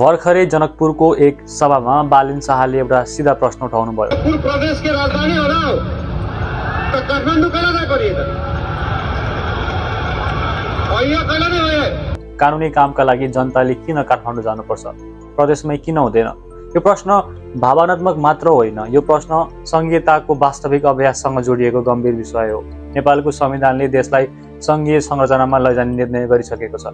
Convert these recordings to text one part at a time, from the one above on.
भर्खरै जनकपुरको एक सभामा बालिन शाहले एउटा सिधा प्रश्न उठाउनु भयो। प्रदेश के राजधानी हो रहा हो तो काठमाडौँ कहाँ ना करिए त और कहाँ नहीं हो। कानुनी कामका लागि जनताले किन काठमाडौँ जानुपर्छ, प्रदेशमै किन हुँदैन? यो प्रश्न भावनात्मक मात्र होइन, यो प्रश्न संघीयताको वास्तविक अभ्याससँग जोडिएको गम्भीर विषय हो। नेपालको संविधानले देशलाई संघीय संरचनामा लैजाने निर्णय गरिसकेको छ।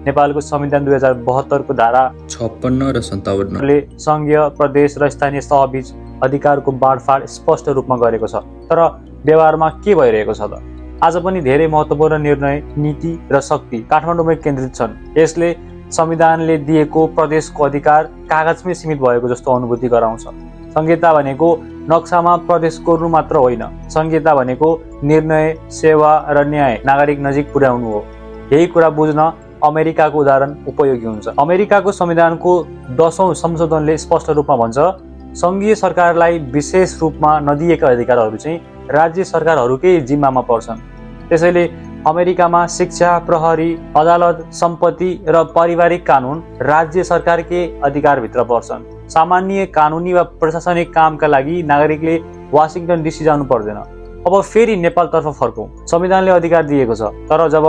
नेपालको संविधान 2072 को धारा 56 र 57 ले संघीय प्रदेश र स्थानीय तहबीच अधिकारको बाँडफाँड स्पष्ट रूपमा गरेको छ। तर व्यवहारमा के भइरहेको छ त? आज पनि धेरै महत्त्वपूर्ण निर्णय, नीति र शक्ति काठमाडौँमै केन्द्रित छन्। यसले संविधानले दिएको प्रदेशको अधिकार कागजमै सीमित भएको जस्तो अनुभूति गराउँछ। संघीयता भनेको नक्सामा प्रदेश कोर्नु मात्र होइन, संघीयता भनेको निर्णय, सेवा र न्याय नागरिक नजिक पुर्याउनु हो। यही कुरा बुझ्न अमेरिकाको उदाहरण उपयोगी हुन्छ। अमेरिकाको संविधानको 10औं संशोधनले स्पष्ट रूपमा भन्छ, संघीय सरकारलाई विशेष रूपमा नदिएका अधिकारहरू चाहिँ राज्य सरकारहरूकै जिम्मामा पर्छन्। त्यसैले अमेरिकामा शिक्षा, प्रहरी, अदालत, सम्पत्ति र पारिवारिक कानुन राज्य सरकारकै अधिकारभित्र पर्छन्। सामान्य कानुनी वा प्रशासनिक कामका लागि नागरिकले वाशिंटन डीसी जानु पर्दैन। अब फेरि नेपालतर्फ फर्कौं। संविधानले अधिकार दिएको छ, तर जब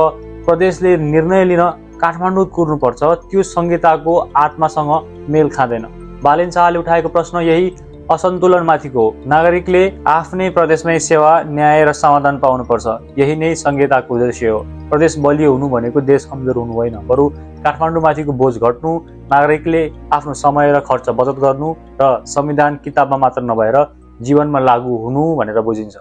प्रदेशले निर्णय लिन काठमाडौँ कुर्नुपर्छ, त्यो संहिताको आत्मासँग मेल खाँदैन। बालिन शाहले उठाएको प्रश्न यही असन्तुलनमाथिको हो। नागरिकले आफ्नै प्रदेशमै सेवा, न्याय र समाधान पाउनुपर्छ। यही नै संहिताको उद्देश्य हो। प्रदेश बलियो हुनु भनेको देश कमजोर हुनु होइन, बरु काठमाडौँमाथिको बोझ घट्नु, नागरिकले आफ्नो समय र खर्च बचत गर्नु र संविधान किताबमा मात्र नभएर जीवनमा लागू हुनु भनेर बुझिन्छ।